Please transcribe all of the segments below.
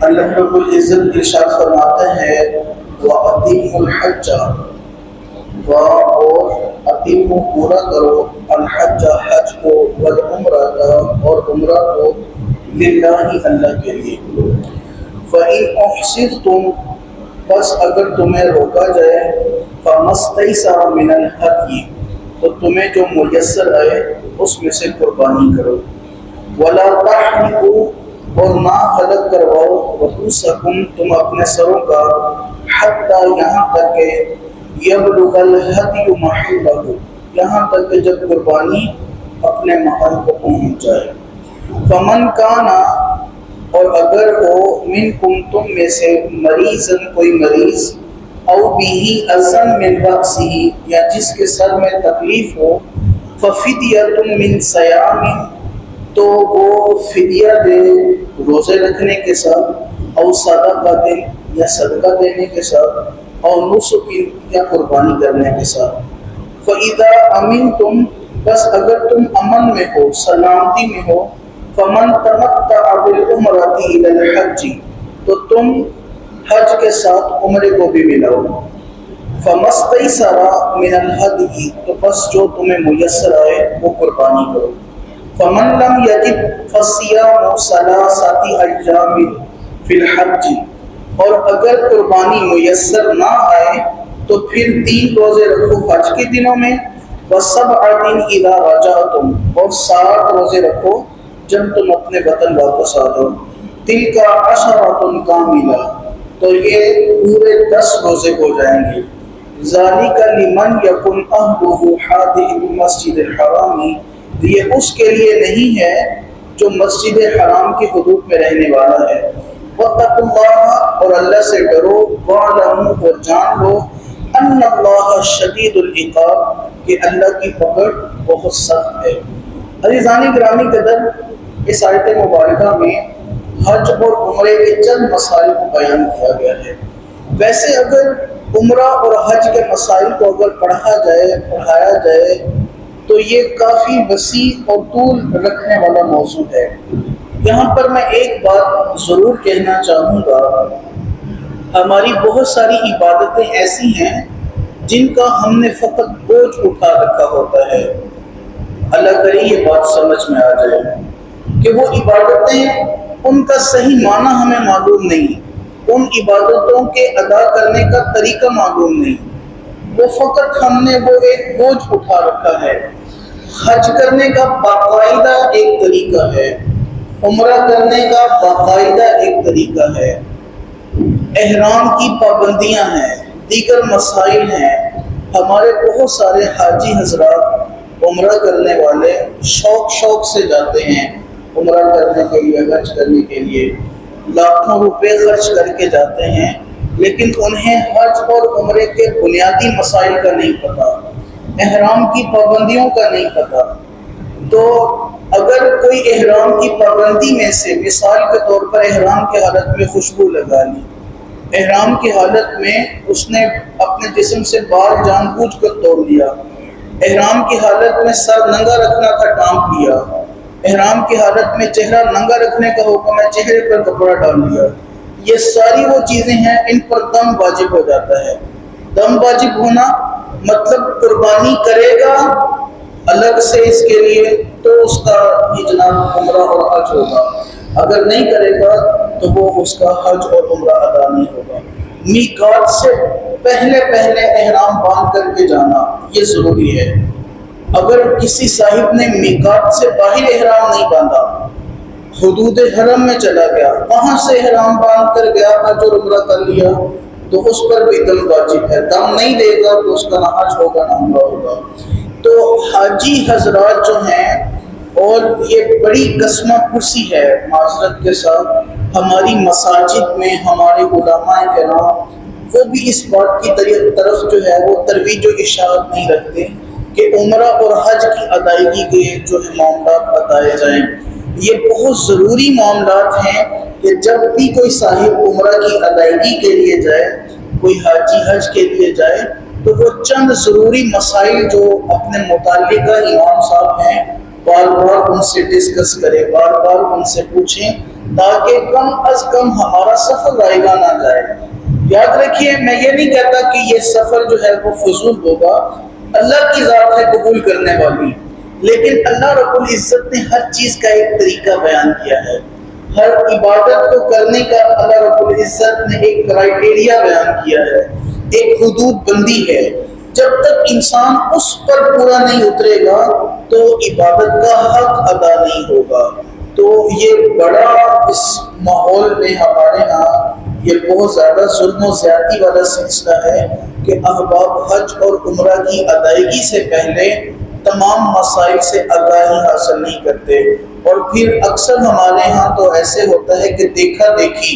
اللہ رب العزت ارشاد فرماتے ہیں وَأَتِمُّوا الْحَجَّ اور اتموا پورا کرو الحج حج کو والعمرہ اور عمرہ کو للہ اللہ کے لیے۔ فَإِنْ أُحْصِرْتُمْ بس اگر تمہیں روکا جائے فَمَا اسْتَيْسَرَ مِنَ الْهَدْيِ تو تمہیں جو میسر آئے اس میں سے قربانی کرو۔ وَلَا تَحْلِقُوا اور نہ حلق کرواؤ رؤوسکم تم اپنے سروں کا حتیٰ یہاں تک کہ یبلغ الہدی محلہ یہاں تک کہ جب قربانی اپنے محل کو پہنچ جائے۔ فمن کانا اور اگر ہو منکم تم میں سے مریضن کوئی مریض او بیہی اذن من رأسہ یا جس کے سر میں تکلیف ہو ففدیۃ من صیام تو وہ فدیہ دے روزے رکھنے کے ساتھ او صدقہ یا صدقہ دینے کے ساتھ اور نسک یا قربانی کرنے کے ساتھ۔ فَإِذَا أَمِنْتُمْ بس اگر تم امن میں ہو سلامتی میں ہو فَمَنْ تَمَتَّعَ بِالْعُمْرَةِ إِلَى الْحَجِّ تو تم حج کے ساتھ عمرے کو بھی ملاؤ۔ فَمَا اسْتَيْسَرَ مِنَ الْهَدْيِ تو بس جو تمہیں میسر آئے وہ قربانی کرو۔ فَمَنْ لَمْ يَجِدْ فَصِيَامُ ثَلَاثَةِ أَيَّامٍ فِي الْحَجِّ اور اگر قربانی میسر نہ آئے تو پھر 3 روزے رکھو حج کے دنوں میں وَسَبْعَةٍ إِذَا رَجَعْتُمْ اور 7 روزے رکھو جب تم اپنے وطن واپس آ جاؤ۔ تِلْكَ عَشَرَةٌ كَامِلَةٌ تو یہ پورے 10 روزے ہو جائیں گے۔ ذَلِكَ لِمَنْ يَكُنْ أَهْلُهُ حَاضِرِي الْمَسْجِدِ الْحَرَامِ یہ اس کے لیے نہیں ہے جو مسجد حرام کی حدود میں رہنے والا ہے۔ وَاتَّقُوا اللَّهَ اور اللہ سے ڈرو وَاعْلَمُوا اور جان لو أَنَّ اللَّهَ شَدِيدُ الْعِقَابِ کہ اللہ کی پکڑ بہت سخت ہے۔ عزیزان گرامی قدر اس آیت مبارکہ میں حج اور عمرے کے چند مسائل کو بیان کیا گیا ہے۔ ویسے اگر عمرہ اور حج کے مسائل کو اگر پڑھایا جائے تو یہ کافی وسیع اور طول رکھنے والا موضوع ہے۔ یہاں پر میں ایک بات ضرور کہنا چاہوں گا، ہماری بہت ساری عبادتیں ایسی ہیں جن کا ہم نے فقط بوجھ اٹھا رکھا ہوتا ہے۔ اللہ کرے یہ بات سمجھ میں آ جائے کہ وہ عبادتیں ان کا صحیح معنی ہمیں معلوم نہیں، ان عبادتوں کے ادا کرنے کا طریقہ معلوم نہیں، وہ فقط ہم نے وہ ایک بوجھ اٹھا رکھا ہے۔ حج کرنے کا باقاعدہ ایک طریقہ ہے، عمرہ کرنے کا باقاعدہ ایک طریقہ ہے، احرام کی پابندیاں ہیں، دیگر مسائل ہیں۔ ہمارے بہت سارے حاجی حضرات عمرہ کرنے والے شوق سے جاتے ہیں عمرہ کرنے کے لیے، حج کرنے کے لیے لاکھوں روپے خرچ کر کے جاتے ہیں، لیکن انہیں حج اور عمرے کے بنیادی مسائل کا نہیں پتہ، احرام کی پابندیوں کا نہیں پتہ۔ تو اگر کوئی احرام کی پابندی میں سے مثال کے طور پر احرام کی حالت میں خوشبو لگا لی، احرام کی حالت میں اس نے اپنے جسم سے بال جان بوجھ کر توڑ لیا، احرام کی حالت میں سر ننگا رکھنا تھا ڈھانپ لیا، احرام کی حالت میں چہرہ ننگا رکھنے کا حکم ہے چہرے پر کپڑا ڈال لیا، یہ ساری وہ چیزیں ہیں ان پر دم واجب ہو جاتا ہے۔ دم واجب ہونا مطلب قربانی کرے گا الگ سے اس کے لیے تو اس کا یہ جناب عمرہ اور حج ہوگا، اگر نہیں کرے گا تو وہ اس کا حج اور عمرہ ادا نہیں ہوگا۔ میقات سے پہلے احرام باندھ کر کے جانا یہ ضروری ہے۔ اگر کسی صاحب نے میقات سے باہر احرام نہیں باندھا، حدود حرم میں چلا گیا، وہاں سے احرام باندھ کر گیا، حج اور عمرہ کر لیا، تو اس پر بھی دم واجب ہے۔ دم نہیں دے گا تو اس کا نہ حج ہوگا نہ عمرہ ہوگا۔ تو حاجی حضرات جو ہیں، اور یہ بڑی قسمہ پرسی ہے معذرت کے ساتھ، ہماری مساجد میں ہمارے علماء کرام وہ بھی اس بات کی طرف جو ہے وہ ترویج و اشاعت نہیں رکھتے کہ عمرہ اور حج کی ادائیگی کے جو معاملات بتائے جائیں۔ یہ بہت ضروری معاملات ہیں کہ جب بھی کوئی صاحب عمرہ کی ادائیگی کے لیے جائے، کوئی حاجی حج کے لیے جائے، تو وہ چند ضروری مسائل جو اپنے متعلقہ امام صاحب ہیں بار بار ان سے ڈسکس کرے، بار بار ان سے پوچھیں تاکہ کم از کم ہمارا سفر رائگاں نہ جائے۔ یاد رکھیے میں یہ نہیں کہتا کہ یہ سفر جو ہے وہ فضول ہوگا، اللہ کی ذات ہے قبول کرنے والی، لیکن اللہ رب العزت نے ہر چیز کا ایک طریقہ بیان کیا ہے، ہر عبادت کو کرنے کا اللہ رب العزت نے ایک کرائیٹیریا بیان کیا ہے، ایک حدود بندی ہے۔ جب تک انسان اس پر پورا نہیں اترے گا تو عبادت کا حق ادا نہیں ہوگا۔ تو یہ بڑا اس ماحول میں ہمارے ہاں یہ بہت زیادہ ظلم و زیادتی والا سلسلہ ہے کہ احباب حج اور عمرہ کی ادائیگی سے پہلے تمام مسائل سے آگاہی حاصل نہیں کرتے، اور پھر اکثر ہمارے ہاں تو ایسے ہوتا ہے کہ دیکھا دیکھی،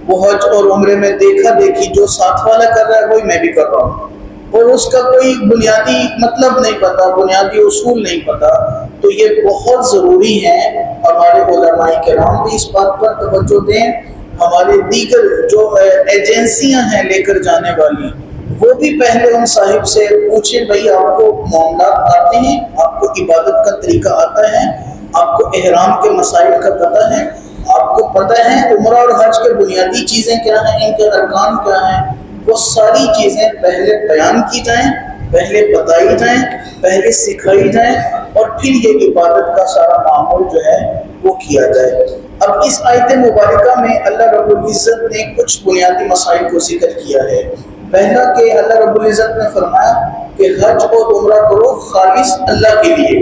وہ حج اور عمرے میں دیکھا دیکھی، جو ساتھ والا کر رہا ہے وہی میں بھی کر رہا ہوں، اور اس کا کوئی بنیادی مطلب نہیں پتا، بنیادی اصول نہیں پتا۔ تو یہ بہت ضروری ہے ہمارے علماء کرام بھی اس بات پر توجہ دیں، ہمارے دیگر جو ایجنسیاں ہیں لے کر جانے والی، وہ بھی پہلے ان صاحب سے پوچھیں بھائی آپ کو معاملات آتے ہیں، آپ کو عبادت کا طریقہ آتا ہے، آپ کو احرام کے مسائل کا پتہ ہے، آپ کو پتہ ہے عمرہ اور حج کے بنیادی چیزیں کیا ہیں، ان کے ارکان کیا ہیں، وہ ساری چیزیں پہلے بیان کی جائیں، پہلے بتائی جائیں، پہلے سکھائی جائیں، اور پھر یہ عبادت کا سارا معمول جو ہے وہ کیا جائے۔ اب اس آیت مبارکہ میں اللہ رب العزت نے کچھ بنیادی مسائل کو ذکر کیا ہے۔ پہلا کہ اللہ رب العزت نے فرمایا کہ حج اور عمرہ کرو خالص اللہ کے لیے،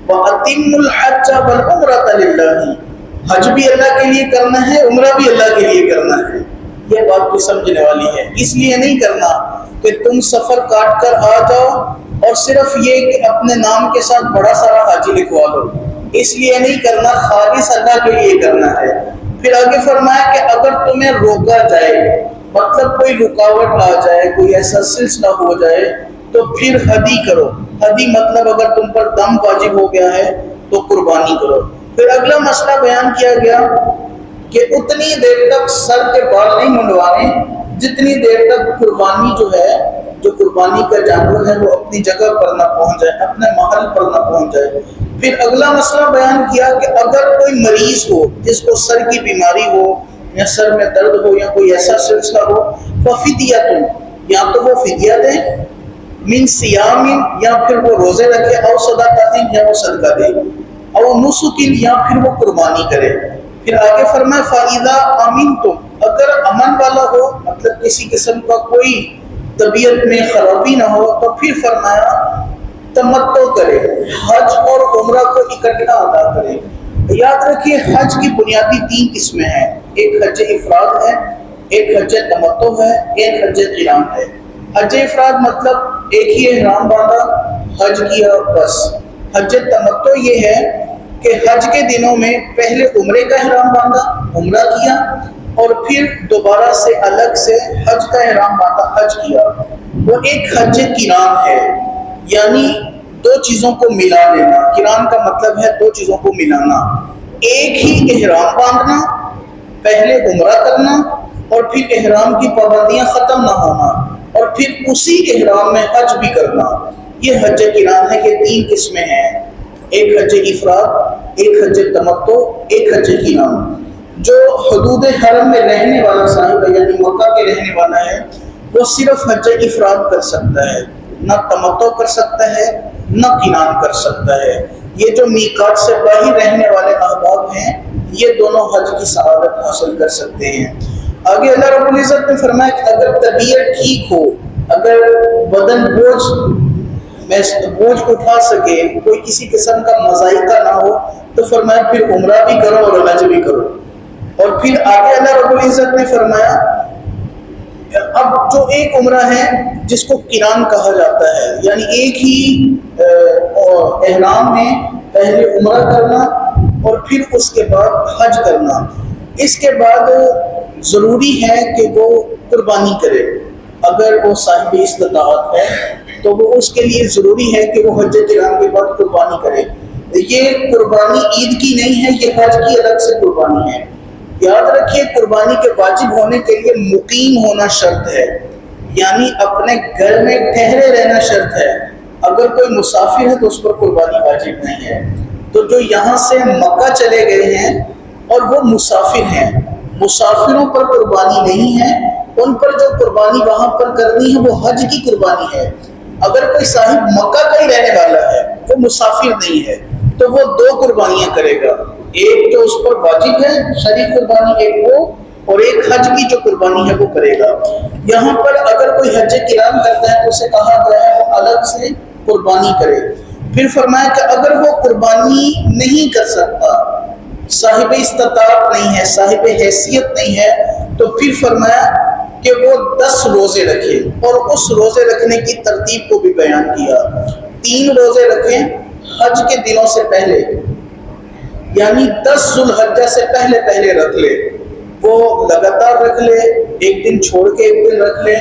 وَأَتِمُّ الْحَجَّ وَالْعُمْرَةَ لِلَّهِ، حج بھی اللہ کے لیے کرنا ہے، عمرہ بھی اللہ کے لیے کرنا ہے۔ یہ بات بھی سمجھنے والی ہے، اس لیے نہیں کرنا کہ تم سفر کاٹ کر آ جاؤ اور صرف یہ کہ اپنے نام کے ساتھ بڑا سارا حاجی لکھوا لو، اس لیے نہیں کرنا، خالص اللہ کے لیے کرنا ہے۔ پھر آگے فرمایا کہ اگر تمہیں روکا جائے، مطلب کوئی رکاوٹ آ جائے، کوئی ایسا سلسلہ ہو جائے، تو پھر ہدی کرو۔ ہدی مطلب اگر تم پر دم واجب ہو گیا ہے تو قربانی کرو۔ پھر اگلا مسئلہ بیان کیا گیا کہ اتنی دیر تک سر کے بال نہیں منڈوانے جتنی دیر تک قربانی جو ہے، جو قربانی کا جانور ہے وہ اپنی جگہ پر نہ پہنچ جائے، اپنے محل پر نہ پہنچ جائے۔ پھر اگلا مسئلہ بیان کیا کہ اگر کوئی مریض ہو جس کو سر کی بیماری ہو یا سر میں درد ہو یا کوئی ایسا سلسلہ ہو، فَفِدْيَةٌ، یا تو وہ فدیہ دیں، من صیام، یا پھر وہ روزے رکھے، او صدقۃ، یا وہ صدقہ دے، او نسک، یا پھر وہ قربانی کرے۔ پھر آگے فرمایا فَإِذَا أَمِنْتُمْ، اگر امن والا ہو، مطلب کسی قسم کا کوئی طبیعت میں خرابی نہ ہو، تو پھر فرمایا تمتع کرے، حج اور عمرہ کو اکٹھا ادا کرے۔ یاد رکھیے حج کی بنیادی 3 قسمیں ہیں، ایک حج افراد ہے، ایک حج تمتع ہے، ایک حج قران ہے۔ حج افراد مطلب ایک ہی احرام باندھا، حج کیا بس۔ حج تمتع یہ ہے کہ حج کے دنوں میں پہلے عمرے کا احرام باندھا، عمرہ کیا، اور پھر دوبارہ سے الگ سے حج کا احرام باندھا، حج کیا۔ وہ ایک حج قران ہے، یعنی 2 چیزوں کو ملا لینا۔ قران کا مطلب ہے 2 چیزوں کو ملانا، ایک ہی احرام باندھنا، پہلے عمرہ کرنا، اور پھر احرام کی پابندیاں ختم نہ ہونا، اور پھر اسی احرام میں حج بھی کرنا۔ یہ حج قران ہے۔ یہ 3 قسمیں ہیں، ایک حج افراد، ایک حج تمتع، ایک حج قران۔ جو حدود حرم میں رہنے والا صاحب ہے، یعنی مکہ کے رہنے والا ہے، وہ صرف حج افراد کر سکتا ہے، نہ تمتع کر سکتا ہے، نہ قران کر سکتا ہے۔ یہ جو میقات سے باہر رہنے والے احباب ہیں، یہ دونوں حج کی سعادت حاصل کر سکتے ہیں۔ آگے اللہ رب العزت نے فرمایا کہ اگر طبیعت ٹھیک ہو، اگر بدن بوجھ اٹھا سکے، کوئی کسی قسم کا مضائقہ نہ ہو، تو فرمایا پھر عمرہ بھی کرو اور حج بھی کرو۔ اور پھر آگے اللہ رب العزت نے فرمایا اب جو ایک عمرہ ہے جس کو قران کہا جاتا ہے، یعنی ایک ہی احرام میں پہلے عمرہ کرنا اور پھر اس کے بعد حج کرنا، اس کے بعد ضروری ہے کہ وہ قربانی کرے۔ اگر وہ صاحب استطاعت ہے تو وہ اس کے لیے ضروری ہے کہ وہ حج قران کے بعد قربانی کرے۔ یہ قربانی عید کی نہیں ہے، یہ حج کی الگ سے قربانی ہے۔ یاد رکھیے قربانی کے واجب ہونے کے لیے مقیم ہونا شرط ہے، یعنی اپنے گھر میں ٹھہرے رہنا شرط ہے۔ اگر کوئی مسافر ہے تو اس پر قربانی واجب نہیں ہے۔ تو جو یہاں سے مکہ چلے گئے ہیں اور وہ مسافر ہیں، مسافروں پر قربانی نہیں ہے، ان پر جو قربانی وہاں پر کرنی ہے وہ حج کی قربانی ہے۔ اگر کوئی صاحب مکہ کا ہی رہنے والا ہے، وہ مسافر نہیں ہے، تو وہ دو قربانیاں کرے گا، ایک جو اس پر واجب ہے شرعی قربانی، ایک وہ، اور ایک حج کی جو قربانی ہے وہ کرے گا۔ یہاں پر اگر کوئی حج قران کرتا ہے تو اسے کہا گیا ہے وہ الگ سے قربانی کرے۔ پھر فرمایا کہ اگر وہ قربانی نہیں کر سکتا، صاحب استطاعت نہیں ہے، صاحب حیثیت نہیں ہے، تو پھر فرمایا کہ وہ 10 روزے رکھے، اور اس روزے رکھنے کی ترتیب کو بھی بیان کیا۔ 3 روزے رکھیں حج کے دنوں سے پہلے، یعنی 10 ذو الحجہ سے پہلے پہلے رکھ لے، وہ لگاتار رکھ لے، ایک دن چھوڑ کے ایک دن رکھ لے،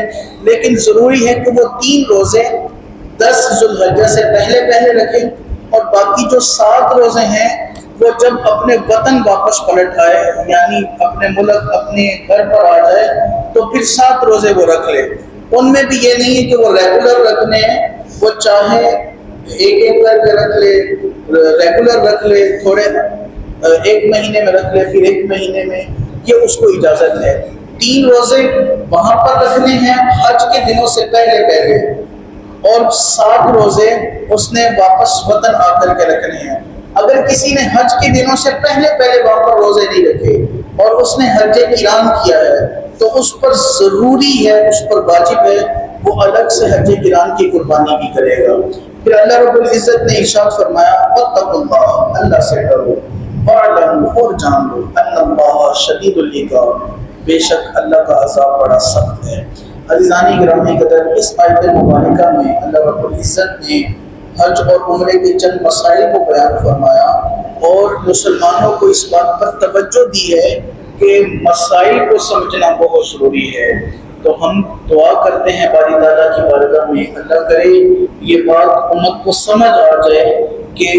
لیکن ضروری ہے کہ وہ 3 روزے 10 ذو الحجہ سے پہلے پہلے رکھیں، اور باقی جو 7 روزے ہیں وہ جب اپنے وطن واپس پلٹ آئے، یعنی اپنے ملک اپنے گھر پر آ جائے، تو پھر 7 روزے وہ رکھ لے۔ ان میں بھی یہ نہیں ہے کہ وہ ریگولر رکھنے ہیں، وہ چاہے ایک ایک کر کے رکھ لے، ریگولر رکھ لے، تھوڑے ایک مہینے میں رکھ لے، پھر ایک مہینے میں، یہ اس کو اجازت ہے۔ 3 روزے وہاں پر رکھنے ہیں حج کے دنوں سے پہلے پہلے، اور 7 روزے اس نے واپس وطن آ کر کے رکھنے ہیں۔ اگر کسی نے حج کے دنوں سے پہلے پہلے وہاں پر روزے نہیں رکھے اور اس نے حج قران کیا ہے، تو اس پر ضروری ہے، اس پر واجب ہے، وہ الگ سے حج قران کی قربانی بھی کرے گا۔ پھر اللہ رب العزت نے ارشاد فرمایا واتقوا اللہ، اللہ سے ڈرو، واعلموا، اور جان لو، ان اللہ شدید العقاب، بے شک اللہ کا عذاب بڑا سخت ہے۔ عزیزان گرامی قدر، اس آیت مبارکہ میں اللہ رب العزت نے حج اور عمرے کے چند مسائل کو بیان فرمایا، اور مسلمانوں کو اس بات پر توجہ دی ہے کہ مسائل کو سمجھنا بہت ضروری ہے۔ تو ہم دعا کرتے ہیں باری تعالیٰ کی بارگاہ میں، اللہ کرے یہ بات امت کو سمجھ آ جائے کہ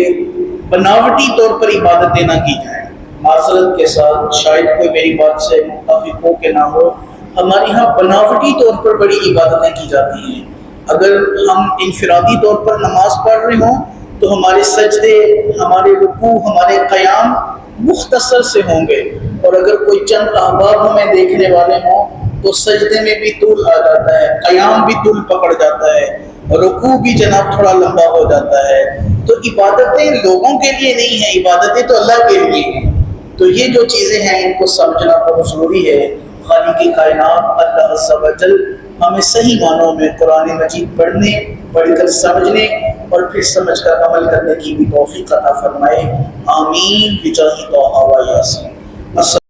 بناوٹی طور پر عبادتیں نہ کی جائیں۔ معذرت کے ساتھ شاید کوئی میری بات سے متفق ہو کہ نہ ہو، ہمارے ہاں بناوٹی طور پر بڑی عبادتیں کی جاتی ہیں۔ اگر ہم انفرادی طور پر نماز پڑھ رہے ہوں تو ہمارے سجدے، ہمارے رکوع، ہمارے قیام مختصر سے ہوں گے، اور اگر کوئی چند احباب ہمیں دیکھنے والے ہوں تو سجدے میں بھی طول آ جاتا ہے، قیام بھی طول پکڑ جاتا ہے، رکوع بھی جناب تھوڑا لمبا ہو جاتا ہے۔ تو عبادتیں لوگوں کے لیے نہیں ہیں، عبادتیں تو اللہ کے لیے ہیں۔ تو یہ جو چیزیں ہیں ان کو سمجھنا بہت ضروری ہے۔ خالق کائنات اللہ عز و جل ہمیں صحیح معنوں میں قرآن مجید پڑھنے، پڑھ کر سمجھنے اور پھر سمجھ کر عمل کرنے کی بھی توفیق عطا فرمائے۔ آمین بجاہ طہ و یاسین۔